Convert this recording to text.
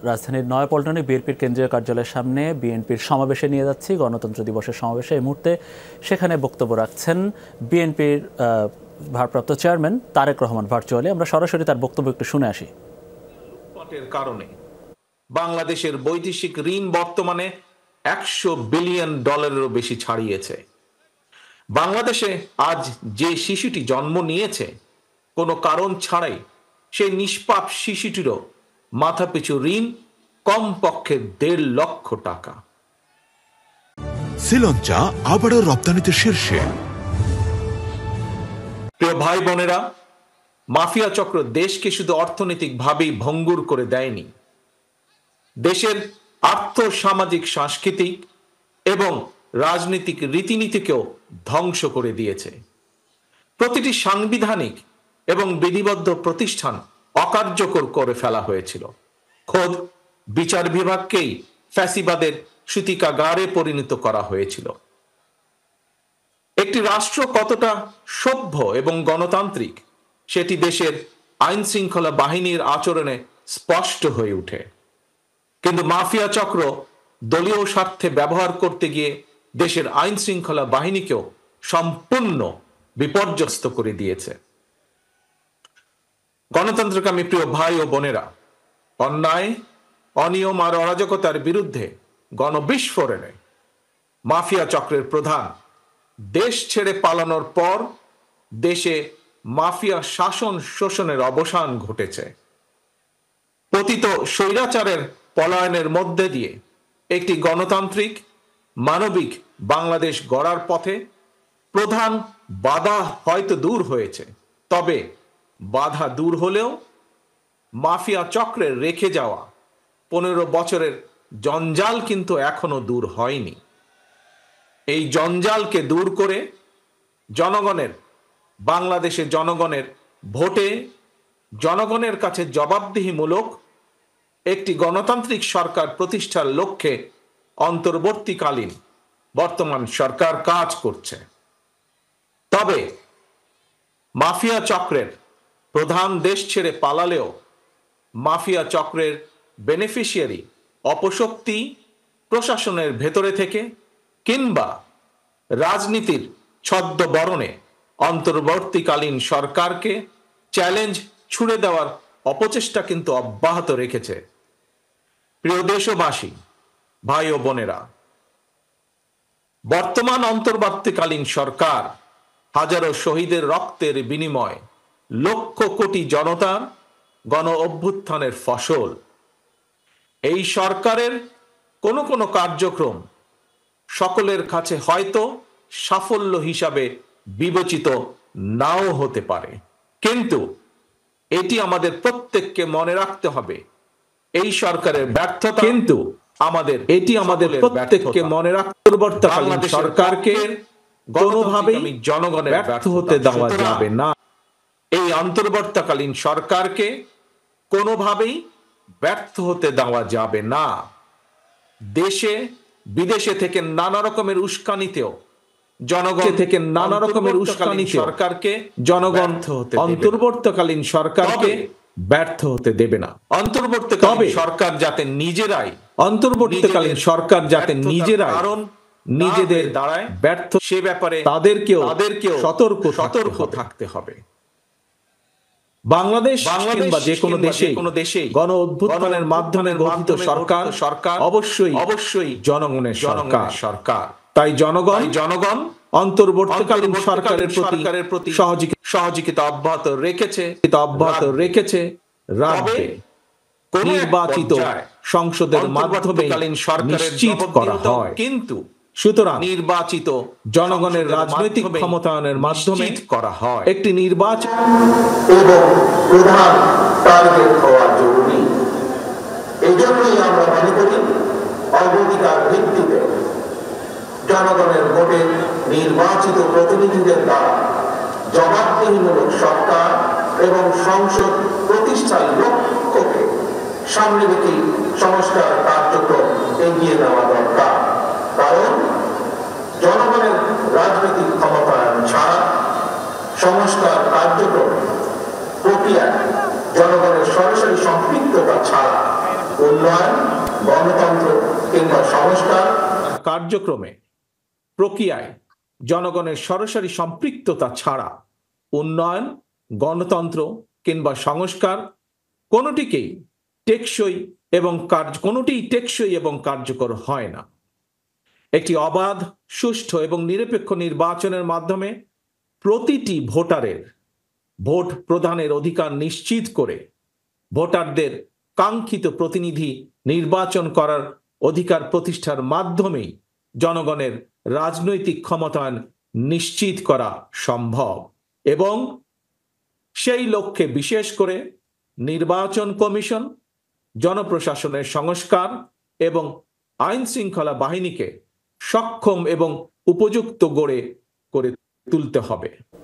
রাজধানীর নয়াপল্টনে বিএনপির কেন্দ্রীয় কার্যালয়ের সামনে বিএনপির সমাবেশে নিয়ে যাচ্ছি, গণতন্ত্র দিবসের সমাবেশে। এই মুহূর্তে সেখানে বক্তব্য রাখছেন বিএনপির ভারপ্রাপ্ত চেয়ারম্যান তারেক রহমান ভার্চুয়ালি। আমরা সরাসরি তার বক্তব্য একটু শুনে আসি। লুটপাটের কারণে বাংলাদেশের বৈদেশিক ঋণ বর্তমানে $100 বিলিয়ন বেশি ছাড়িয়েছে। বাংলাদেশে আজ যে শিশুটি জন্ম নিয়েছে কোনো কারণ ছাড়াই, সেই নিষ্পাপ শিশুটিরও মাথাপিছু ঋণ কমপক্ষে $1.5 লক্ষ টাকা। শ্রীলঙ্কা আবারও রপ্তানিতে শীর্ষে। প্রিয় ভাই বোনেরা, মাফিয়া চক্র দেশকে শুধু অর্থনৈতিকভাবেই ভঙ্গুর করে দেয়নি, দেশের আর্থ সামাজিক সাংস্কৃতিক এবং রাজনৈতিক রীতিনীতিকেও ধ্বংস করে দিয়েছে। প্রতিটি সাংবিধানিক এবং বিধিবদ্ধ প্রতিষ্ঠান অকার্যকর করে ফেলা হয়েছিল। খোদ বিচার বিভাগকেই ফ্যাসিবাদের সূতিকাগারে পরিণত করা হয়েছিল। একটি রাষ্ট্র কতটা সভ্য এবং গণতান্ত্রিক সেটি দেশের আইন শৃঙ্খলা বাহিনীর আচরণে স্পষ্ট হয়ে ওঠে। কিন্তু মাফিয়া চক্র দলীয় স্বার্থে ব্যবহার করতে গিয়ে দেশের আইন শৃঙ্খলা বাহিনীকেও সম্পূর্ণ বিপর্যস্ত করে দিয়েছে। গণতন্ত্রকামী প্রিয় ভাই ও বোনেরা, অন্যায়, অনিয়ম আর অরাজকতার বিরুদ্ধে গণবিস্ফোরণে মাফিয়া চক্রের প্রধান দেশ ছেড়ে পালানোর পর দেশে মাফিয়া শাসন শোষণের অবসান ঘটেছে। পতিত স্বৈরাচারের পলায়নের মধ্যে দিয়ে একটি গণতান্ত্রিক মানবিক বাংলাদেশ গড়ার পথে প্রধান বাধা হয়তো দূর হয়েছে, তবে বাধা দূর হলেও মাফিয়া চক্রের রেখে যাওয়া 15 বছরের জঞ্জাল কিন্তু এখনো দূর হয়নি। এই জঞ্জালকে দূর করে বাংলাদেশে জনগণের ভোটে জনগণের কাছে জবাবদিহিমূলক একটি গণতান্ত্রিক সরকার প্রতিষ্ঠার লক্ষ্যে অন্তর্বর্তীকালীন বর্তমান সরকার কাজ করছে। তবে মাফিয়া চক্রের প্রধান দেশ ছেড়ে পালালেও মাফিয়া চক্রের বেনিফিশিয়ারি অপশক্তি প্রশাসনের ভেতরে থেকে কিংবা রাজনীতির ছদ্মবরণে অন্তর্বর্তীকালীন সরকারকে চ্যালেঞ্জ ছুড়ে দেওয়ার অপচেষ্টা কিন্তু অব্যাহত রেখেছে। প্রিয় দেশবাসী, ভাই ও বোনেরা, বর্তমান অন্তর্বর্তীকালীন সরকার হাজারো শহীদের রক্তের বিনিময় লক্ষ কোটি জনতার গণ অভ্যুত্থানের ফসল। এই সরকারের কোনো কোনো কার্যক্রম সকলের কাছে হয়তো সাফল্য হিসাবে বিবেচিত নাও হতে পারে, কিন্তু এটি আমাদের প্রত্যেককে মনে রাখতে হবে এই সরকারের ব্যর্থতা, কিন্তু আমাদের প্রত্যেককে মনে রাখতে বাংলাদেশ সরকারকে কোনোভাবেই জনগণের ব্যর্থ হতে দেওয়া যাবে না। এই অন্তর্বর্তীকালীন সরকারকে কোনোভাবেই ব্যর্থ হতে দেওয়া যাবে না। দেশে বিদেশে থেকে নানা রকমের উস্কানিতেও সরকারকে জনগণ অন্তর্বর্তীকালীন সরকারকে ব্যর্থ হতে দেবে না। অন্তর্বর্তীকালীন সরকার যাতে নিজেরাই কারণ নিজেদের দ্বারায় ব্যর্থ, সে ব্যাপারে তাদেরকেও সতর্ক থাকতে হবে। বাংলাদেশ কিংবা যে কোনো দেশে গণ অভ্যুত্থানের মাধ্যমে গঠিত সরকার অবশ্যই জনগণের সরকার। তাই জনগণ অন্তর্বর্তীকালীন সরকারের প্রতি সহযোগিতা অব্যাহত রেখেছে রাখবে। নির্বাচিত সংসদের মাধ্যমে নিশ্চিত করা হয়, কিন্তু সুতরাং নির্বাচিত জনগণের রাজনৈতিক ক্ষমতায়নের মাধ্যমে করা হয়। একটি নির্বাচন এবং প্রধান টার্গেট হওয়া জরুরি। এই জন্যই আমরা মনে করি অগ্রাধিকার ভিত্তিতে জনগণের ভোটে নির্বাচিত প্রতিনিধিদের দ্বারা জবাবদিহিমূলক সরকার এবং সংসদ প্রতিষ্ঠার লক্ষ্যকে সামনে রেখে সংস্কার কার্যক্রম এগিয়ে নেওয়া দরকার। কারণ জনগণের রাজনৈতিক ক্ষমতায়ন ছাড়া সংস্কার কার্যক্রম প্রক্রিয়ায় জনগণের সরাসরি সম্পৃক্ততা ছাড়া উন্নয়ন, গণতন্ত্র কিংবা সংস্কার কার্যক্রমে প্রক্রিয়ায় জনগণের সরাসরি সম্পৃক্ততা ছাড়া উন্নয়ন, গণতন্ত্র কিংবা সংস্কার কোনোটিই টেকসই এবং কার্যকর হয় না। একটি অবাধ, সুষ্ঠু এবং নিরপেক্ষ নির্বাচনের মাধ্যমে প্রতিটি ভোটারের ভোট প্রদানের অধিকার নিশ্চিত করে ভোটারদের কাঙ্ক্ষিত প্রতিনিধি নির্বাচন করার অধিকার প্রতিষ্ঠার মাধ্যমেই জনগণের রাজনৈতিক ক্ষমতায়ন নিশ্চিত করা সম্ভব এবং সেই লক্ষ্যে বিশেষ করে নির্বাচন কমিশন, জনপ্রশাসনের সংস্কার এবং আইন শৃঙ্খলা বাহিনীকে সক্ষম এবং উপযুক্ত করে তুলতে হবে।